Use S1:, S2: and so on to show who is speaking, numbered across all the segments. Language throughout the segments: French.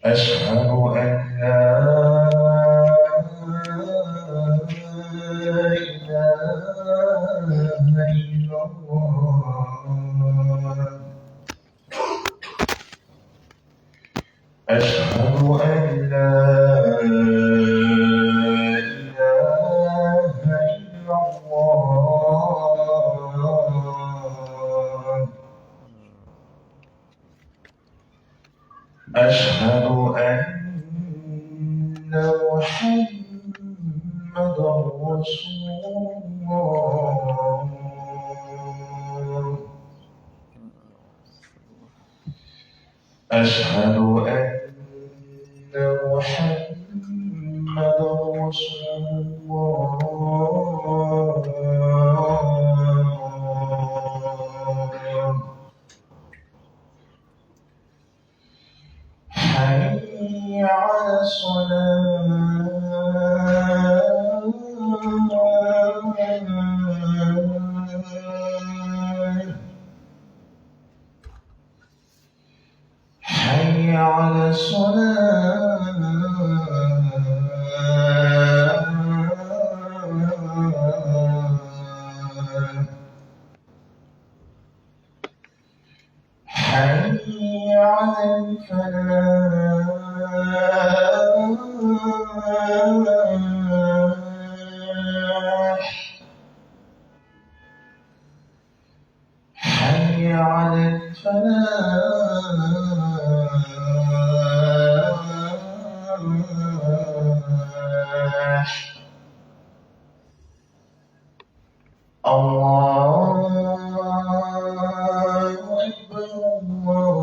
S1: أشهد أن لا إله إلا الله. أشهد أن لا إله إلا الله. أشهد أن محمدًا رسول الله. أشهد أن محمدًا رسول الله. حي على الصلاة. حي على الصلاة. حي على الفلاح. حي على الفلاح. الله أكبر. الله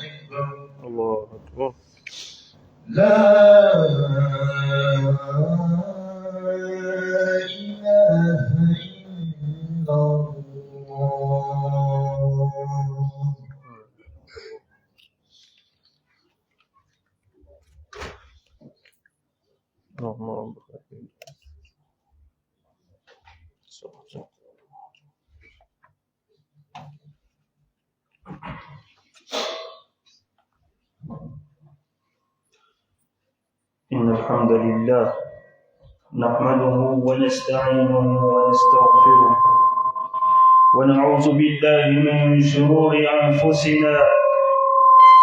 S1: أكبر.
S2: الله أكبر.
S1: لا إله إلا الله.
S2: اللهم إن الحمد لله نحمده ونستعينه ونستغفره ونعوذ بالله من شرور أنفسنا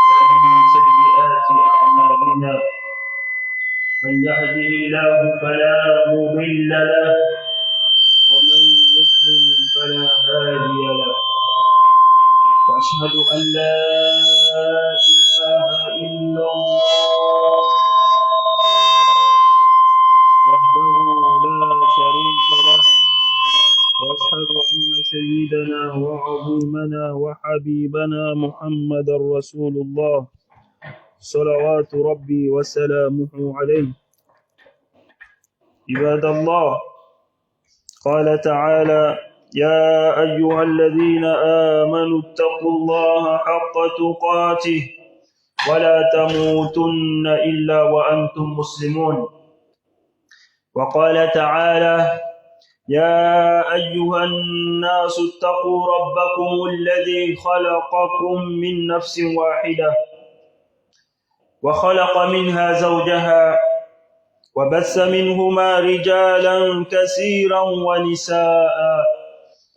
S2: ومن سيئات أعمالنا. من يهده الله فلا مضل له ومن يضلل فلا هادي له. وأشهد أن لا إله إلا الله وحده لا شريك له. وأشهد أن سيدنا وعظيمنا وحبيبنا محمد رسول الله صلوات ربي وسلامه عليه. عباد الله، قال تعالى: يا أيها الذين آمنوا اتقوا الله حق تقاته ولا تموتن إلا وأنتم مسلمون. وقال تعالى: يا أيها الناس اتقوا ربكم الذي خلقكم من نفس واحدة وخلق منها زوجها وبث منهما رجالا كثيرا ونساء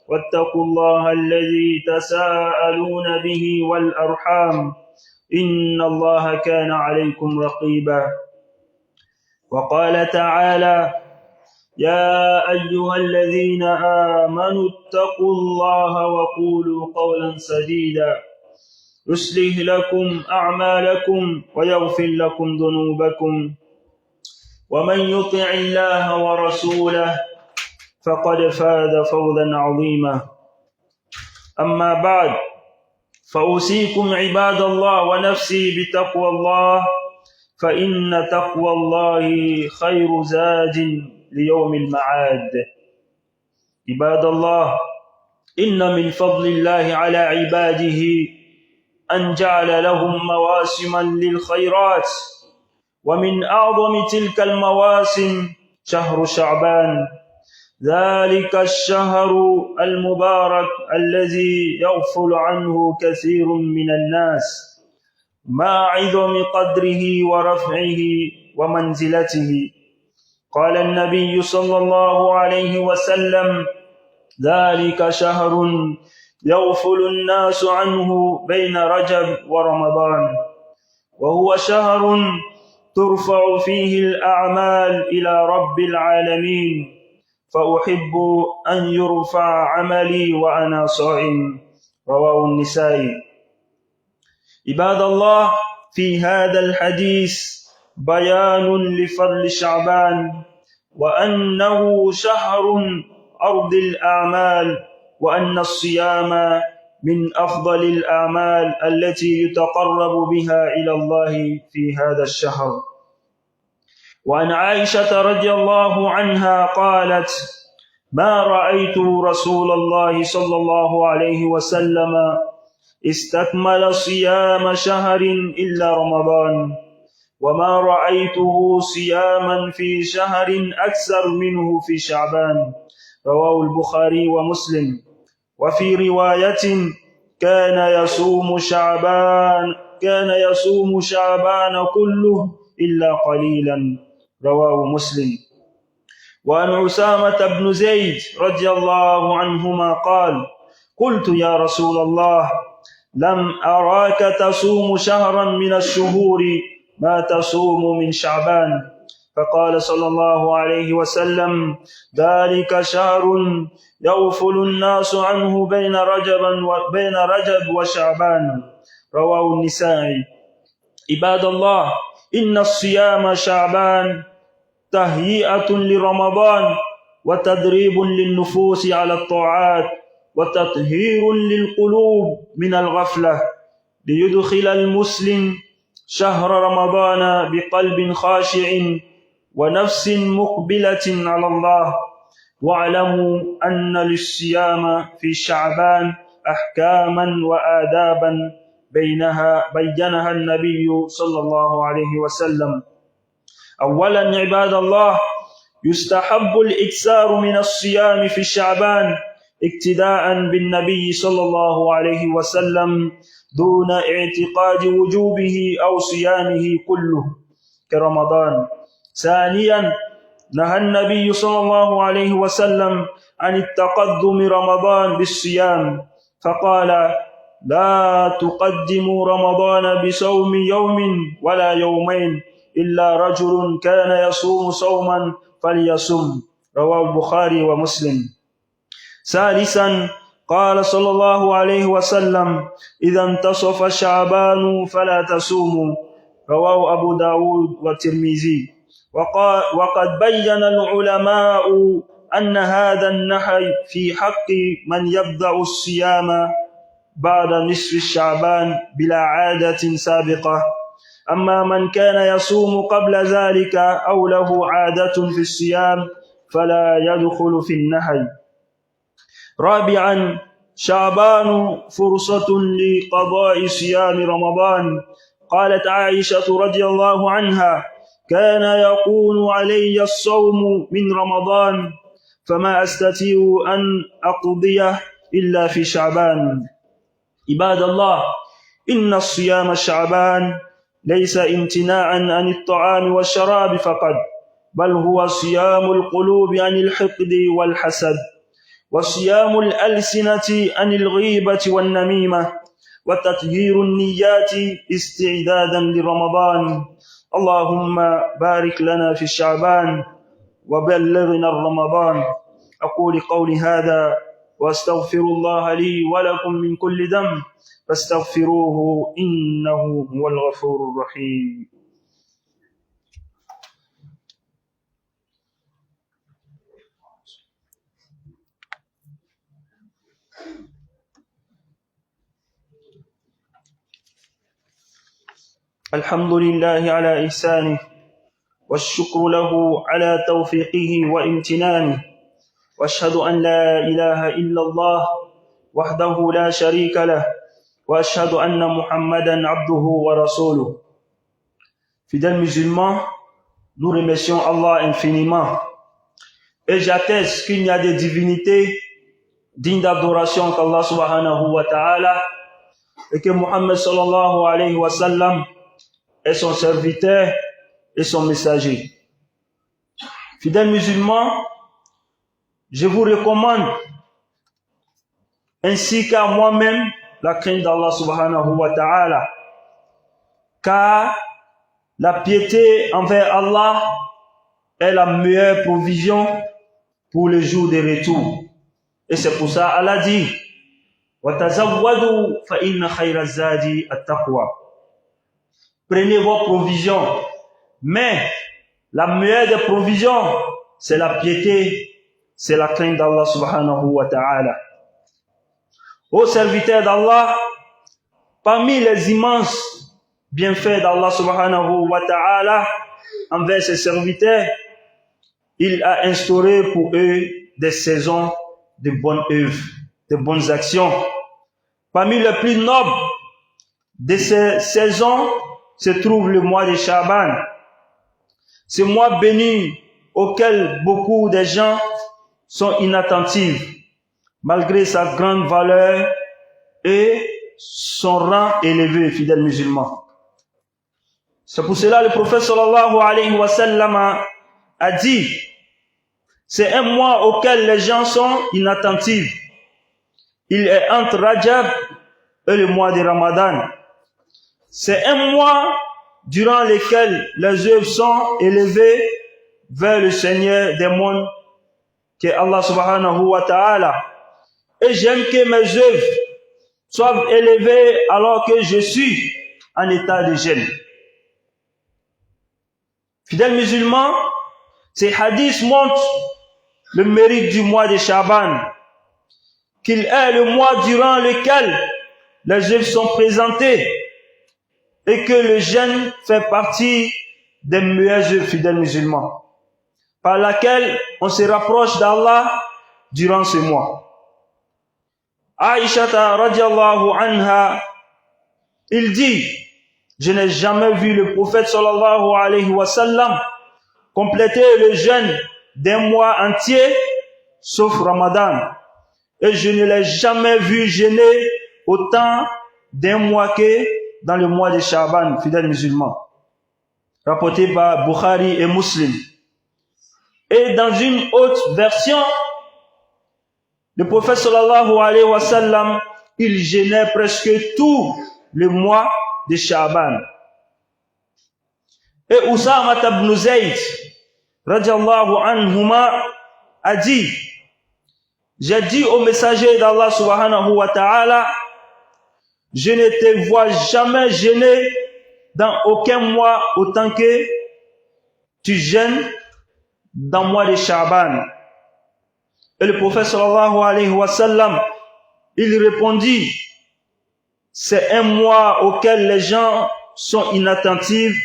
S2: واتقوا الله الذي تساءلون به والأرحام إن الله كان عليكم رقيبا. وقال تعالى: يا أيها الذين آمنوا اتقوا الله وقولوا قولا سديدا يصلح لكم أعمالكم ويغفر لكم ذنوبكم ومن يطع الله ورسوله فقد فاز فوزا عظيما. أما بعد، فأوصيكم عباد الله ونفسي بتقوى الله، فإن تقوى الله خير زاد ليوم المعاد. عباد الله، إن من فضل الله على عباده أن جعل لهم مواسما للخيرات، ومن أعظم تلك المواسم شهر شعبان، ذلك الشهر المبارك الذي يغفل عنه كثير من الناس مع عظم قدره ورفعه ومنزلته. قال النبي صلى الله عليه وسلم: ذلك شهر يغفل الناس عنه بين رجب ورمضان، وهو شهر ترفع فيه الأعمال إلى رب العالمين، فأحب أن يرفع عملي وأنا صائم. رواه النسائي. عباد الله، في هذا الحديث بيان لفضل شعبان، وأنه شهر أرض الأعمال، وأن الصيام من أفضل الأعمال التي يتقرب بها إلى الله في هذا الشهر. وعن عائشة رضي الله عنها قالت: ما رأيت رسول الله صلى الله عليه وسلم استكمل صيام شهر إلا رمضان، وما رأيته صياما في شهر أكثر منه في شعبان. رواه البخاري ومسلم. وفي رواية: كان يصوم شعبان كله إلا قليلا. رواه مسلم. وعن أسامة بن زيد رضي الله عنهما قال: قلت يا رسول الله، لم أراك تصوم شهرا من الشهور ما تصوم من شعبان. فقال صلى الله عليه وسلم: ذلك شهر يغفل الناس عنه بين رجب وشعبان. رواه النسائي. عباد الله، إن الصيام شعبان تهيئة لرمضان، وتدريب للنفوس على الطاعات، وتطهير للقلوب من الغفلة، ليدخل المسلم شهر رمضان بقلب خاشع ونفس مقبلة على الله. واعلموا أن للصيام في شعبان أحكاما وآدابا بينها النبي صلى الله عليه وسلم. أولا عباد الله، يستحب الإكثار من الصيام في شعبان اقتداء بالنبي صلى الله عليه وسلم، دون اعتقاد وجوبه أو صيامه كله كرمضان. ثانيا، نهى النبي صلى الله عليه وسلم عن التقدم رمضان بالصيام، فقال: لا تقدموا رمضان بصوم يوم ولا يومين، إلا رجل كان يصوم صوما فليصم. رواه البخاري ومسلم. ثالثا، قال صلى الله عليه وسلم: إذا انتصف شعبان فلا تصوموا. رواه أبو داود والترمذي. وقد بين العلماء أن هذا النهي في حق من يبدأ الصيام بعد نصف شعبان بلا عادة سابقة. أما من كان يصوم قبل ذلك أو له عادة في الصيام فلا يدخل في النهي. رابعا، شعبان فرصة لقضاء صيام رمضان. قالت عائشة رضي الله عنها: كان يكون علي الصوم من رمضان فما أستطيع أن أقضيه إلا في شعبان. عباد الله، إن الصيام شعبان ليس امتناعا عن الطعام والشراب فقط، بل هو صيام القلوب عن الحقد والحسد، وصيام الألسنة عن الغيبة والنميمة، وتطهير النيات استعدادا لرمضان. اللهم بارك لنا في شعبان وبلغنا رمضان. أقول قولي هذا وأستغفر الله لي ولكم من كل ذنب فاستغفروه إنه هو الغفور الرحيم. الحمد لله على إحسانه والشكر له على توفيقه وامتنانه وأشهد أن لا إله إلا الله وحده لا شريك له وأشهد أن محمدا عبده ورسوله. Fidèles musulmans, nous remercions Allah infiniment et j'atteste qu'il n'y a des divinités dignes d'adoration qu'Allah subhanahu wa ta'ala et que Muhammad sallallahu alayhi wa sallam est son serviteur et son messager. Fidèles musulmans, je vous recommande ainsi qu'à moi-même la crainte d'Allah subhanahu wa ta'ala, car la piété envers Allah est la meilleure provision pour le jour de retour. Et c'est pour ça Allah dit وَتَزَوَّدُوا فَإِنَّ خَيْرَ الزَّادِ التَّقْوَى. Prenez vos provisions, mais la meilleure des provisions, c'est la piété, c'est la crainte d'Allah subhanahu wa ta'ala. Ô serviteurs d'Allah, parmi les immenses bienfaits d'Allah subhanahu wa ta'ala envers ses serviteurs, il a instauré pour eux des saisons de bonnes œuvres, de bonnes actions. Parmi les plus nobles de ces saisons se trouve le mois de Shaban. Ce mois béni auquel beaucoup de gens sont inattentifs, malgré sa grande valeur et son rang élevé, fidèles musulmans. C'est pour cela que le prophète sallallahu alayhi wa sallam a dit, c'est un mois auquel les gens sont inattentifs. Il est entre Rajab et le mois de Ramadan. C'est un mois durant lequel les œuvres sont élevées vers le Seigneur des mondes, qui est Allah subhanahu wa ta'ala. Et j'aime que mes œuvres soient élevées alors que je suis en état de jeûne. Fidèles musulmans, ces hadiths montrent le mérite du mois de Shaban, qu'il est le mois durant lequel les œuvres sont présentées et que le jeûne fait partie des meilleures œuvres, fidèles musulmans, par laquelle on se rapproche d'Allah durant ce mois. Aïcha radiallahu anha, il dit, je n'ai jamais vu le prophète sallallahu alayhi wa sallam compléter le jeûne d'un mois entier, sauf Ramadan. Et je ne l'ai jamais vu jeûner autant d'un mois que dans le mois de Shaban, fidèles musulmans. Rapporté par Bukhari et Muslim. Et dans une autre version, le prophète sallallahu alayhi wa sallam, il jeûnait presque tout le mois de Shaban. Et Usama ibn Zayd, radiallahu anhuma, a dit, j'ai dit au messager d'Allah subhanahu wa ta'ala, je ne te vois jamais jeûner dans aucun mois autant que tu jeûnes dans le mois de Shaban. Et le prophète sallallahu alayhi wa sallam, il répondit, c'est un mois auquel les gens sont inattentifs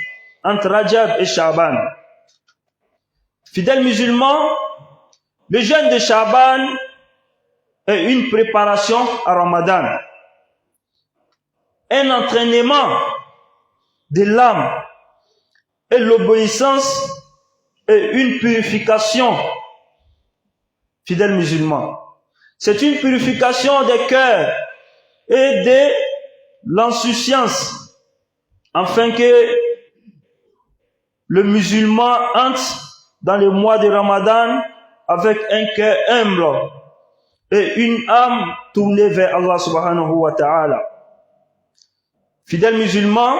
S2: entre Rajab et Shaban. Fidèles musulmans, le jeûne de Shaban est une préparation à Ramadan, un entraînement de l'âme et l'obéissance et une purification. Fidèles musulmans, c'est une purification des cœurs et de l'insouciance, afin que le musulman entre dans le mois de Ramadan avec un cœur humble et une âme tournée vers Allah subhanahu wa ta'ala. Fidèles musulmans,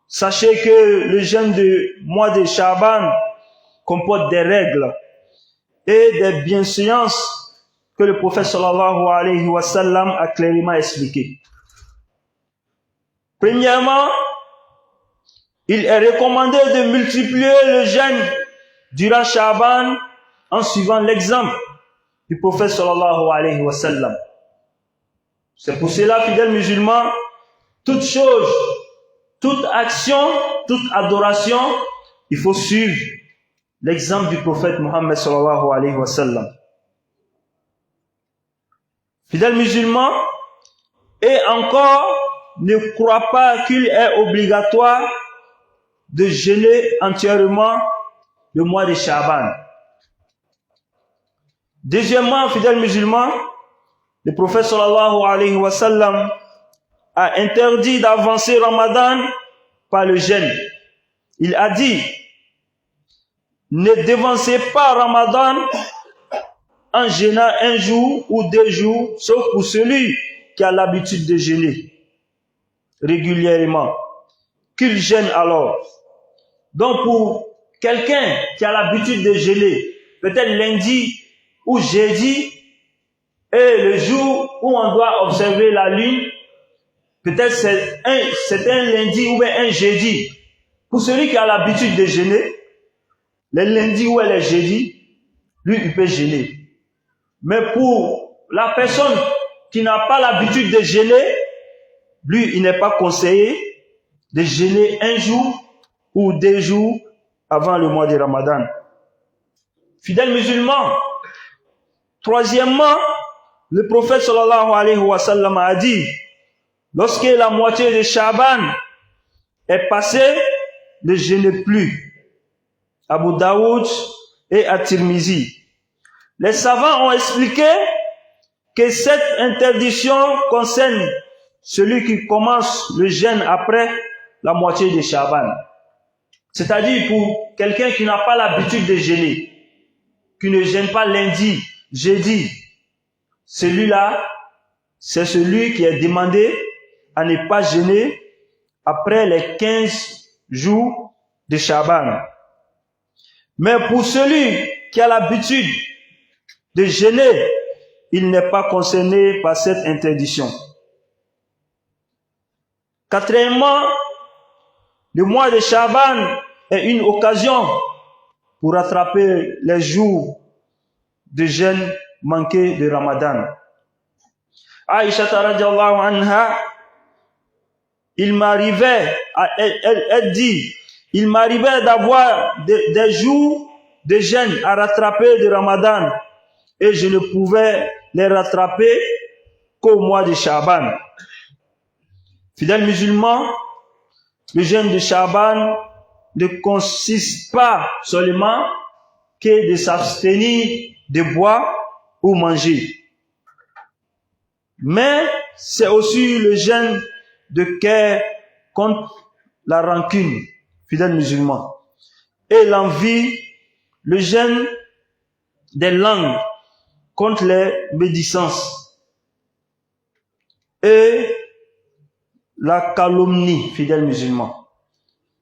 S2: sachez que le jeûne du mois de Shaban comporte des règles et des bienséances que le prophète sallallahu alayhi wa sallam a clairement expliquées. Premièrement, il est recommandé de multiplier le jeûne durant Shaban en suivant l'exemple du prophète sallallahu alayhi wa sallam. C'est pour cela, fidèles musulmans, toute chose toute action, toute adoration, il faut suivre l'exemple du prophète Mohammed sallallahu alayhi wa sallam. Fidèles musulmans, et encore, ne crois pas qu'il est obligatoire de jeûner entièrement le mois de Sha'ban. Deuxièmement, fidèles musulmans, le prophète sallallahu alayhi wa sallam a interdit d'avancer Ramadan par le jeûne. Il a dit, ne dévancez pas Ramadan en jeûnant un jour ou 2 jours, sauf pour celui qui a l'habitude de jeûner régulièrement, qu'il jeûne alors. Donc pour quelqu'un qui a l'habitude de jeûner, peut-être lundi ou jeudi, et le jour où on doit observer la lune, peut-être c'est un lundi ou bien un jeudi. Pour celui qui a l'habitude de jeûner, les lundis ou les jeudis, lui, il peut jeûner. Mais pour la personne qui n'a pas l'habitude de jeûner, lui, il n'est pas conseillé de jeûner un jour ou 2 jours avant le mois de Ramadan. Fidèles musulmans, troisièmement, le prophète sallallahu alayhi wa sallam a dit, lorsque la moitié de Sha'ban est passée, ne jeûnez plus. Abu Daoud et At-Tirmizi. Les savants ont expliqué que cette interdiction concerne celui qui commence le jeûne après la moitié de Sha'ban. C'est-à-dire pour quelqu'un qui n'a pas l'habitude de jeûner, qui ne jeûne pas lundi, jeudi, celui-là, c'est celui qui est demandé à ne pas jeûner après les 15 jours de Sha'ban. Mais pour celui qui a l'habitude de jeûner, il n'est pas concerné par cette interdiction. Quatrièmement, le mois de Sha'ban est une occasion pour rattraper les jours de jeûne manqués de Ramadan. Aïcha radhiyallahu anha, elle dit, il m'arrivait d'avoir des jours de jeûne à rattraper de Ramadan et je ne pouvais les rattraper qu'au mois de Sha'ban. Fidèles musulmans, le jeûne de Sha'ban ne consiste pas seulement que de s'abstenir de boire ou manger, mais c'est aussi le jeûne de cœur contre la rancune, fidèles musulmans, et l'envie, le jeûne des langues contre les médisances et la calomnie, fidèles musulmans.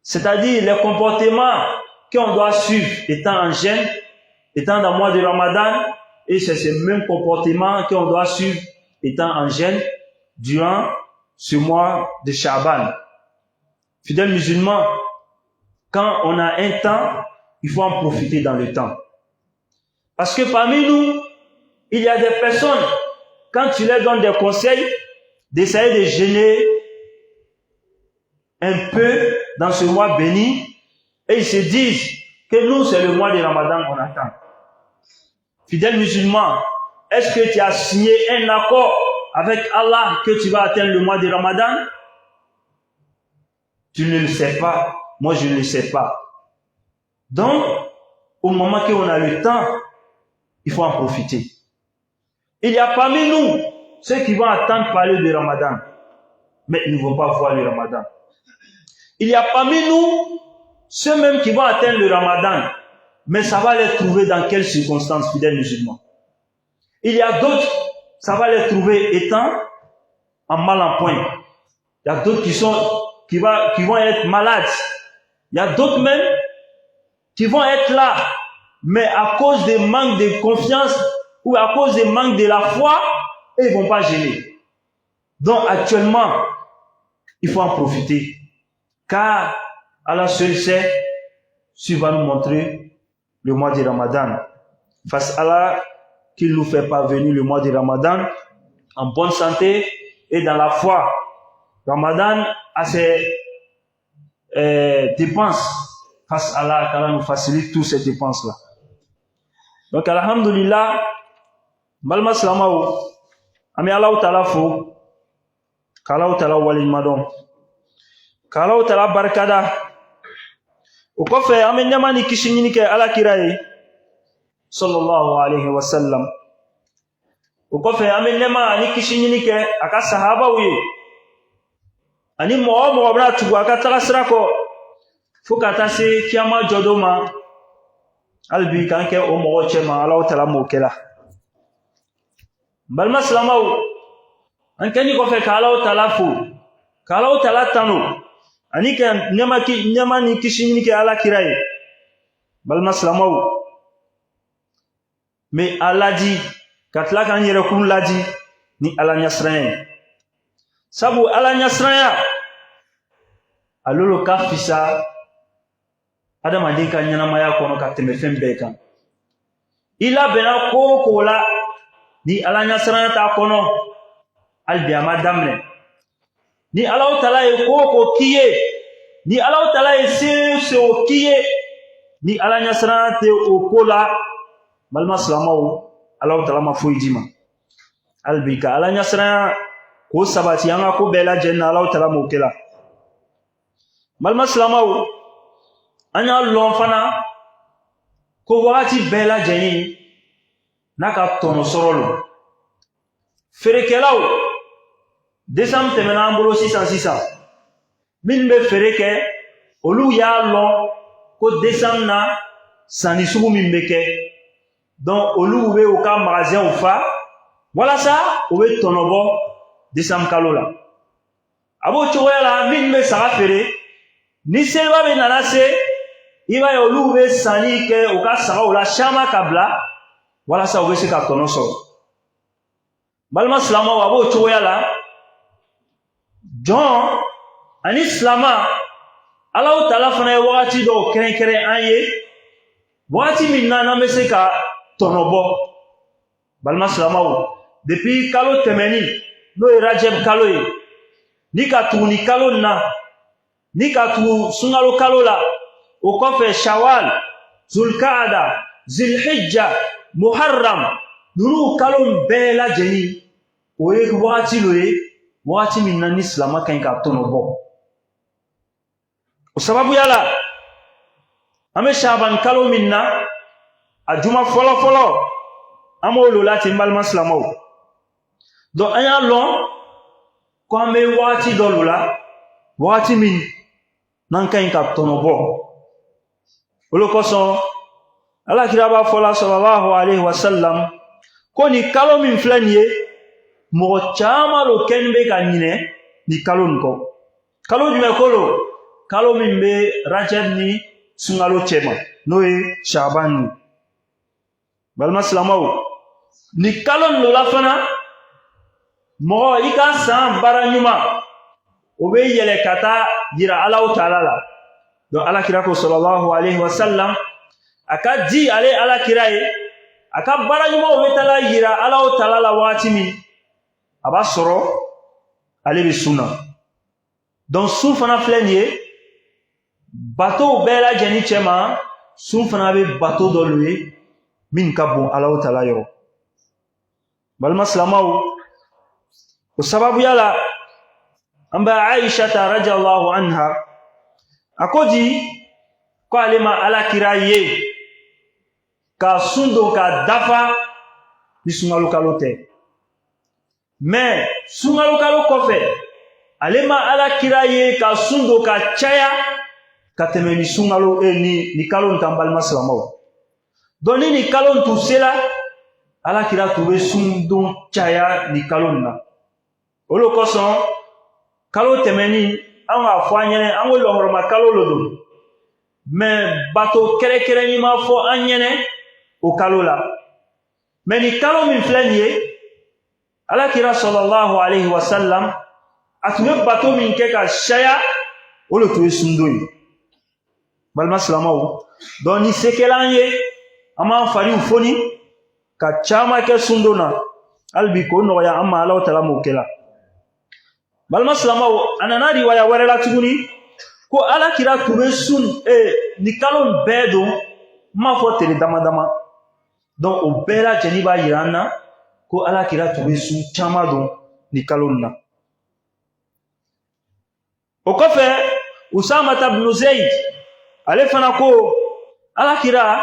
S2: C'est-à-dire les comportements qu'on doit suivre étant en jeûne, étant dans le mois de Ramadan, et c'est ces mêmes comportements qu'on doit suivre étant en jeûne durant ce mois de Sha'ban. Fidèles musulmans, quand on a un temps, il faut en profiter dans le temps. Parce que parmi nous, il y a des personnes, quand tu leur donnes des conseils, d'essayer de jeûner un peu dans ce mois béni, et ils se disent que nous, c'est le mois de Ramadan qu'on attend. Fidèles musulmans, est-ce que tu as signé un accord avec Allah que tu vas atteindre le mois de Ramadan? Tu ne le sais pas, moi je ne le sais pas. Donc, au moment qu'on a le temps, il faut en profiter. Il y a parmi nous ceux qui vont attendre parler de Ramadan, mais ils ne vont pas voir le Ramadan. Il y a parmi nous ceux même qui vont atteindre le Ramadan, mais ça va les trouver dans quelles circonstances, fidèles musulmans. Il y a d'autres, ça va les trouver étant en mal en point. Il y a d'autres qui vont être malades. Il y a d'autres même qui vont être là, mais à cause des manques de confiance ou à cause des manques de la foi, ils ne vont pas jeûner. Donc actuellement, il faut en profiter. Car Allah seul sait s'il va nous montrer le mois de Ramadan. Face à Allah qu'il nous fait parvenir le mois de Ramadan en bonne santé et dans la foi. Ramadan a ses dépenses face à Allah, qu'Allah nous facilite toutes ces dépenses-là. Donc, alhamdulillah, malma salamaou, ami Allah ta'ala fo, qu'Allah ta'ala wali madon, qu'Allah ta'ala barakada, au kofe, ami nyamani kishini ke ala kiraye, sallallahu alayhi wa sallam. Au kofe, ami nyamani kishini ke aka sahaba uye, ani mo bra tugu aka tagasira ko, fo kata se kiyama jodoma, albi kanke o mo chema Allah ta'ala mo kela. Balma salamaou, ankeni ko fe ka Allah ta'ala fo, ka Allah ta'ala tano, ani ke nyama ni kishini ke ala kiraye. Balma salamaou, mais Allah dit, katla kan yere kun ladi ni ala nyasran. Sabu ala nyasran alolo ka fisa adamaden ka ɲɛnamaya kɔnɔ ka tɛmɛ fɛn bɛɛ kan. I labɛnna ko o ko la ni ala ɲɛsiranya t'a kɔnɔ hali bi a ma daminɛ. Ni Alahu Taala ye ko o ko k'i ye, ni Alahu Taala ye se o k'i ye, ni ala ɲɛsiranya tɛ o ko la, balima silamɛw, Alahu Taala ma foyi d'i ma. Hali bi ka ala ɲɛsiranya k'o sabati an ka ko bɛɛ lajɛlen na Alahu Taala m'o kɛ la. Balima silamɛw, an y'a lɔn fana ko wagati bɛɛ lajɛlen n'a ka tɔnɔ sɔrɔ lo. Feerekɛlaw, décembre tɛmɛna an bolo sisan minnu bɛ feere kɛ olu y'a lɔn ko décembre na sanni sugu min bɛ kɛ, donc olu bɛ u ka magasinw fa walasa u bɛ tɔnɔ bɔ décembre kalo la. A b'o cogoya la minnu bɛ saga feere, ni seliba bɛ nana se, i b'a ye olu bɛ sanni kɛ u ka sagaw la caman ka bila walasa u bɛ se ka tɔnɔ sɔrɔ. Balima silamɛw, a b'o cogoya la, jɔn ani silama, Alahu Taala fana ye wagati dɔw kɛrɛnkɛrɛn an ye, wagati min na n'an bɛ se ka tɔnɔ bɔ. Balima silamɛw, depuis kalo tɛmɛni n'o ye Rajab kalo ye, ni ka tugu ni kalo in na, ni ka tugu sunkalo kalo la, o kɔfɛ Shawal, Zulkaada, Zilhijja, Muharram, ninnu kalo bɛɛ lajɛlen o ye wagati dɔ ye, wagati min na ni silama ka ɲi ka tɔnɔ bɔ. O sababuya la, an bɛ Shaban kalo min na, a juma fɔlɔ an b'o la ten balima silamɛw. Donc an y'a lɔn ko an bɛ wagati dɔ la, wagati min n'an ka ɲi ka tɔnɔ bɔ. Olu kosɔn Alakira b'a fɔ la sallallahu alayhi wa sallam ko ni kalo min filɛ nin ye, mɔgɔ caman lo kɛni bɛ ka ɲinɛ ni kalo nin kɔ. Kalo jumɛn ko lo? Kalo min bɛ Rajab ni sunkalo cɛ ma, n'o ye Shaban ni. Balima silamɛw, ni kalo nin la fana, mɔgɔ i ka san baara ɲuman o bɛ yɛlɛ ka taa yira Alahu Taala la. Donc Alakira ko sallallahu alayhi wa sallam, a ka di ale Alakira ye, a ka baara ɲumanw bɛ taa yira Alahu Taala la wagati min, a b'a sɔrɔ ale bɛ sun na. Donc sun fana filɛ nin ye, batow bɛɛ lajɛlen cɛ ma, sun fana bɛ bato dɔ lo ye min ka bon Alahu Taala yɔrɔ. Balima silamɛw, o sababuya la, an bɛ Aisha radiyallahu anha, a ko di ko ale ma Alakira ye ka sun don ka dafa ni sunkalo kalo tɛ. Mais sunkalo kalo kɔfɛ, ale ma Alakira ye ka sun don ka caya ka tɛmɛ ni sunkalo ni kalo nin kan balima silamɛw. Donc ni kalo nin tun sera, Alakira tun bɛ sun don caya ni kalo nin na. Olu kosɔn kalo tɛmɛni an k'a fɔ an ɲɛnɛ, an ko lɔhɔrɔma kalo lo don, mais bato kɛrɛkɛrɛnni ma fɔ an ɲɛnɛ o kalo la. Mais ni kalo min filɛ nin ye, Alakira sallallahu alayhi wa sallam a tun bɛ bato min kɛ ka caya, o le tun ye sundon ye. Balima silamɛw, donc ni se kɛla an ye, an b'an fariw foni ka caman kɛ sundon na, hali bi k'o nɔgɔya an ma, Alahu Taala m'o kɛ la. Balima silamɛw, a nana riwaya wɛrɛ la tuguni ko alakira tun bɛ sun ni kalo bɛɛ don n m'a fɔ tile dama dama donc o bɛɛ lajɛlen b'a yira an na ko alakira tun bɛ sun caman don ni kalo in na. O kɔfɛ Usama ibn Zayd ale fana ko alakira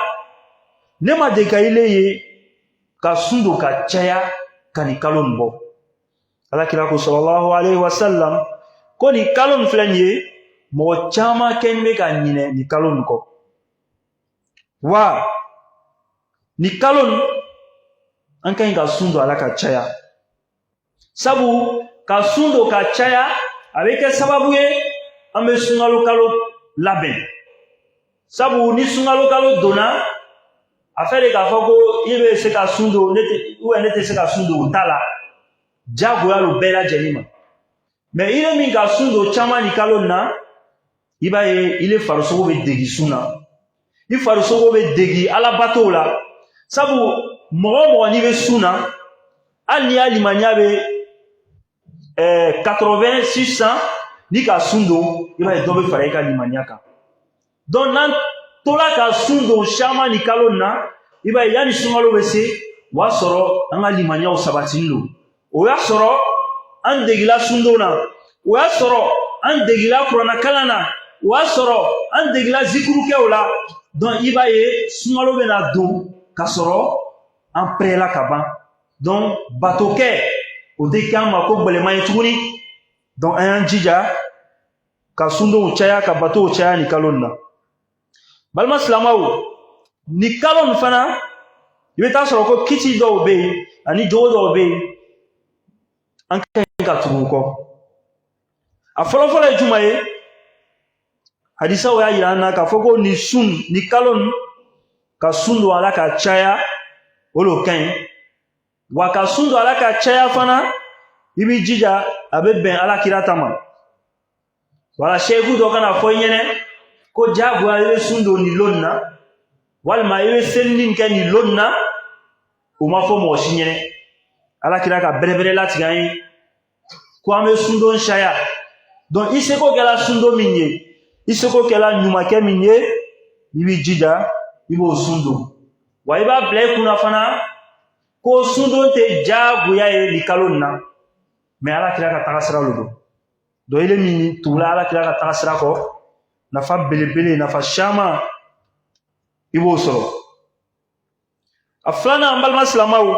S2: ne ma deli ka ile ye ka sun don ka caya ka ni kalo in bɔ. Alakira ko sallallahu alaihi wasallam ko ni kalo in filɛ nin ye mɔgɔ caman kɛlen bɛ ka ɲinɛ ni kalo in kɔ. Wa ni kalo in an ka ɲi ka sun don ala ka caya. Sabu ka sun don ka caya a bɛ kɛ sababu ye an bɛ sunkalo kalo labɛn. Sabu ni sunkalo kalo donna a fɛ de k'a fɔ ko i bɛ se ka sun don ne tɛ se ka sun don o ta la jagoya lo bɛɛ lajɛlen ma. Mais i bɛ min ka sun don caman ni kalo in na i b'a ye i farisogo bɛ degi sun na. I farisogo bɛ degi alabatow la. Sabu mɔgɔ o mɔgɔ n'i bɛ sun na hali n'i y'a limaniya bɛ 86% n'i ka sun don i b'a ye dɔ bɛ fara i ka limaniya kan. Donc n'an tola ka sun don caman ni kalo in na i b'a ye yanni sunkalo bɛ se o y'a sɔrɔ an ka limaniyaw sabatilen don. O y'a sɔrɔ an degila sun don na. O y'a sɔrɔ an degila kuranɛ kalan na. O y'a sɔrɔ an degila zikurukɛw la. Donc i b'a ye sunkalo bɛna don k'a sɔrɔ an prêla ka ban. Donc batokɛ o tɛ kɛ an ma ko gbɛlɛman ye tuguni. Donc an y'an jija ka sundow caya ka batow caya ni kalo in na. Balima silamɛw ni kalo in fana i bɛ taa sɔrɔ ko kiti dɔw bɛ yen ani jogo dɔw bɛ yen an ka ɲi ka tugu u kɔ. A fɔlɔfɔlɔ ye jumɛn ye? Hadisaw y'a yira an na k'a fɔ ko ni kalo in ka sun don ala ka caya o lo ka ɲi. Wa ka sun don ala ka caya fana i b'i jija a bɛ bɛn alakira ta ma. Wala seyiku dɔ kana fɔ i ɲɛna ko jagoya i bɛ sun don nin lon na walima i bɛ selini kɛ nin lon na o ma fɔ mɔgɔ si ɲɛna. Alakira ka bɛrɛbɛrɛ latigɛ an ye ko an bɛ sun don caya. Donc i seko kɛla sun don min ye i seko kɛla ɲumankɛ min ye i b'i jija i b'o sun don. Wa i b'a bila i kunna fana ko sun don tɛ jagoya ye nin kalo in na mais alakira ka tagasira lo don. Donc ile min tugula alakira ka tagasira kɔ nafa belebele nafa caman i b'o sɔrɔ. A filanan an balima silamɛw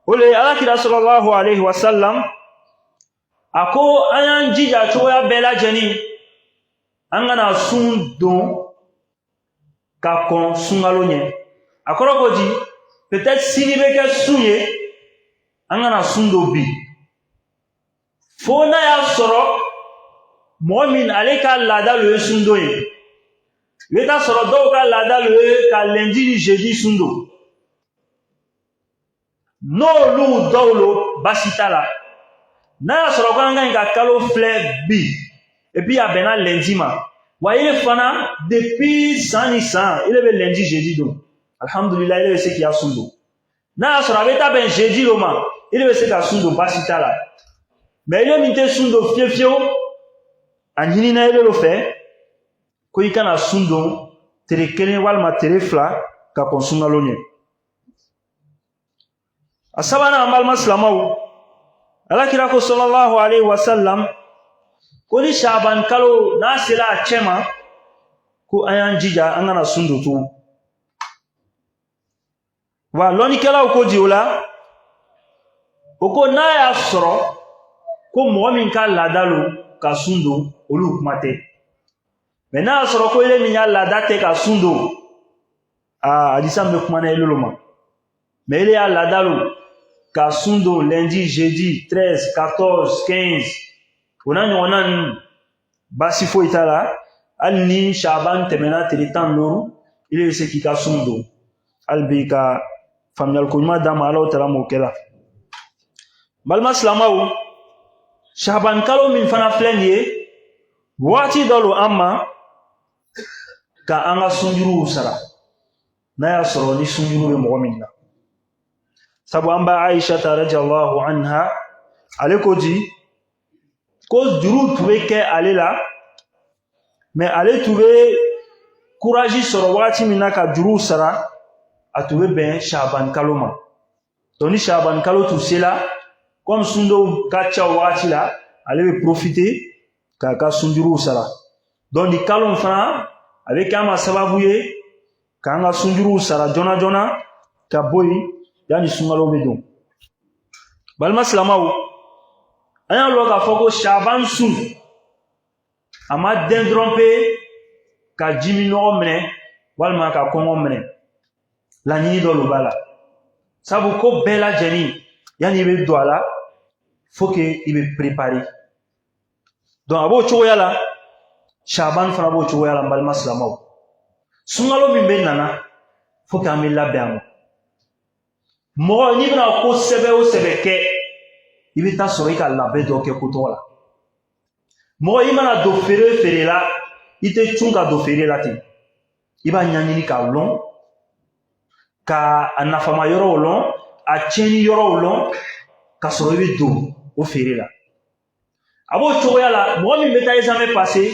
S2: o le ye alakira sallallahu alaihi wasallam a ko an y'an jija cogoya bɛɛ lajɛlen an kana sun don ka kɔn sunkalo ɲɛ. A kɔrɔ ko di peut-être sini bɛ kɛ sun ye an kana sun don bi. Fo n'a y'a sɔrɔ mɔgɔ min ale ka laada lo ye sun don ye. I bɛ taa sɔrɔ dɔw ka laada lo ye ka lundi ni jeudi sun don. N'olu dɔw lo basi t'a la. N'a y'a sɔrɔ ko an ka ɲi ka kalo filɛ bi et puis a bɛnna lundi ma wa ile fana depuis san ni san ile bɛ lundi jeudi don alhamdulillah ile bɛ se k'i ya sun don. N'a y'a sɔrɔ a bɛ taa bɛn jeudi lo ma ile bɛ se ka sun don basi t'a la. Mais ile min tɛ sun don fiyewu fiyewu a ɲinina ile lo fɛ ko i kana sun don tere kelen walima tere fila ka kɔn sunkalo ɲɛ. A sabanan an balima silamɛw alakira ko sallallahu alaihi wasallam ko ni Shaban kalo n'a sera a cɛ ma ko an y'an jija an kana sun don tugun. Wa lɔnnikɛlaw ko di o la o ko n'a y'a sɔrɔ ko mɔgɔ min ka laada lo ka sun don olu kuma tɛ. Mais n'a y'a sɔrɔ ko ile min y'a laada tɛ ka sun don hadisa bɛ kuma na ile lo ma. Mais ile y'a laada lo ka sun don lundi jeudi 13 14 15 o n'a ɲɔgɔnna ninnu baasi foyi t'a la. Hali ni Shaban tɛmɛna tile 15 ile bɛ se k'i ka sun don. Hali bi ka faamuyaliko ɲuman d'a ma Alahu Taala m'o kɛ la. Balima silamɛw Shaban kalo min fana filɛ nin ye waati dɔ lo an ma ka an ka sunjuruw sara n'a y'a sɔrɔ ni sunjuru bɛ mɔgɔ min na. Sabu an ba Aisha radiyallahu anha ale ko di ko juru tun bɛ kɛ ale la mais ale tun bɛ courage sɔrɔ wagati min na ka juruw sara a tun bɛ bɛn Shaban kalo ma donc ni Shaban kalo tun sela comme sundow ka ca wagati la ale bɛ profiter k'a ka sunjuruw sara donc ni kalo in fana a bɛ kɛ an ma sababu ye k'an ka sunjuruw sara joona joona ka bɔ yen yanni sunkalo bɛ don balima silamɛw an y'a lɔn k'a fɔ ko Shaban sun a ma den dɔrɔn pe ka jiminɔgɔ minɛ walima ka kɔngɔ minɛ laɲini dɔ de b'a la sabu ko bɛɛ lajɛlen yanni i bɛ don a la faut que i bɛ préparer donc a b'o cogoya la Shaban fana b'o cogoya la n balima silamɛw sunkalo min bɛ nana faut que an bɛ labɛn a ma mɔgɔ n'i bɛna ko sɛbɛ o sɛbɛ kɛ i bɛ taa sɔrɔ i ka labɛn dɔ kɛ ko tɔgɔ la mɔgɔ i mana don feere o feere la i tɛ cun ka don feere la ten i b'a ɲɛɲini k'a lɔn ka a nafama yɔrɔw lɔn a tiɲɛni yɔrɔw lɔn ka sɔrɔ i bɛ don o feere la a b'o cogoya la mɔgɔ min bɛ taa examen passer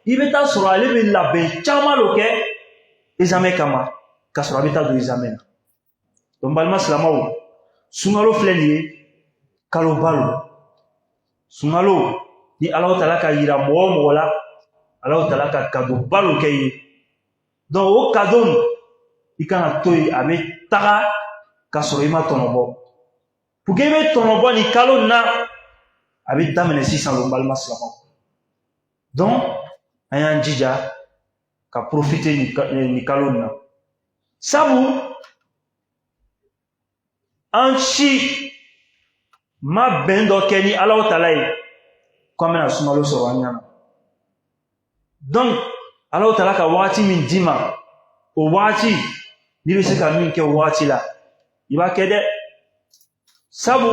S2: i bɛ taa sɔrɔ ale bɛ labɛn caman de kɛ examen kama ka sɔrɔ a bɛ taa don examen na donc balima silamɛw sunkalo filɛ nin ye kaloba lo sunkalo ni Alahu Taala ka yira mɔgɔ o mɔgɔ la Alahu Taala ka cadeau ba lo kɛ i ye donc o cadeau nin i kan ka to yen a bɛ taga ka sɔrɔ i ma tɔnɔ bɔ pour que i bɛ tɔnɔ bɔ nin kalo nin na a bɛ daminɛ sisan lo n balima silamɛw donc an y'an jija ka profiter nin kalo nin na sabu an si ma bɛn dɔ kɛ ni Alahu Taala ye ko an bɛna sunkalo sɔrɔ an ɲana donc Alahu Taala ka wagati min d'i ma o wagati n'i bɛ se ka min kɛ o wagati la i b'a kɛ dɛ sabu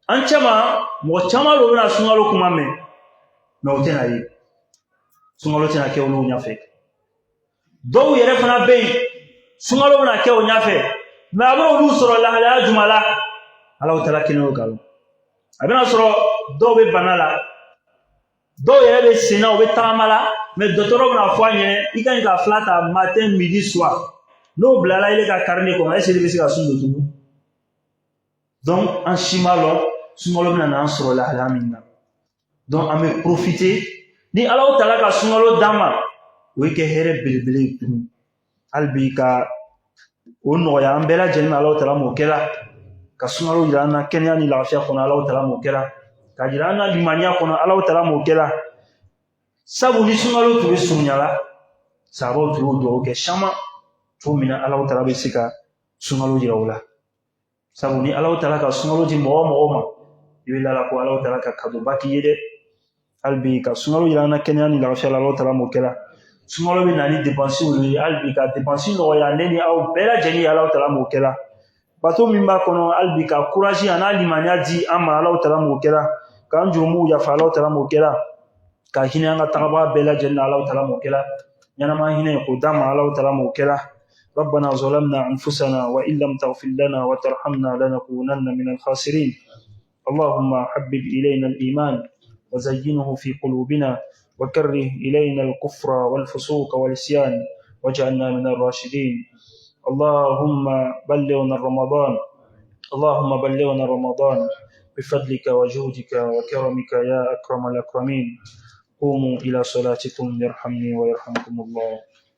S2: an cɛman mɔgɔ caman de bɛna sunkalo kuma mɛn mais o tɛna ye sunkalo tɛna kɛ olu ɲɛfɛ dɔw yɛrɛ fana bɛ yen sunkalo bɛna kɛ o ɲɛfɛ mais a bɛ olu sɔrɔ lahalaya jumɛn la Alahu Taala kelen y'o kan a bɛna sɔrɔ dɔw bɛ bana la dɔw yɛrɛ bɛ sen na u bɛ tagama la mais dɔgɔtɔrɔ bɛna fɔ a ɲɛna i ka ɲi ka fila ta matin midi soir n'o bilala ile ka carnet kɔnɔ est-ce que i bɛ se ka sun don tugun donc an si ma lɔn sunkalo bɛna n'an sɔrɔ lahalaya min na donc an bɛ profiter ni Alahu Taala ka sunkalo d'an ma o ye kɛ hɛrɛ belebele ye tugun hali bi ka o nɔgɔya an bɛɛ lajɛlen ma Alahu Taala m'o kɛla ka sunkalo jira an na kɛnɛya ni lafiya kɔnɔ Alahu Taala m'o kɛla ka jira an na limaniya kɔnɔ Alahu Taala m'o kɛla sabu ni sunkalo tun bɛ surunyala sahabaw tun y'o dugawu kɛ caman cogo min na Alahu Taala bɛ se ka sunkalo jira o la sabu ni Alahu Taala ka sunkalo di mɔgɔ o mɔgɔ ma i bɛ dala ko Alahu Taala ka cadeauba k'i ye dɛ hali bi ka sunkalo jira an na kɛnɛya ni lafiya la Alahu Taala m'o kɛla sunkalo bɛ na ni dépenses ye hali bi ka dépenses nɔgɔya ne ni aw bɛɛ lajɛlen ye Alahu Taala m'o kɛla bato min b'a kɔnɔ hali bi ka courage a n'a limaniya di an ma Alahu Taala m'o kɛla k'an jurumuw yafa Alahu Taala m'o kɛla ka hinɛ an ka tagabaga bɛɛ lajɛlen na Alahu Taala m'o kɛla ɲɛnama hinɛ k'o d'an ma Alahu Taala m'o kɛla ربنا ظلمنا أنفسنا وإن لم تغفر لنا وترحمنا لنكونن من الخاسرين اللهم حبب إلينا الإيمان وزينه في قلوبنا وكره إلينا الكفر والفسوق والعصيان واجعلنا من الراشدين اللهم بلغنا رمضان بفضلك وجودك وكرمك يا أكرم الأكرمين قوموا إلى صلاتكم يرحمني ويرحمكم الله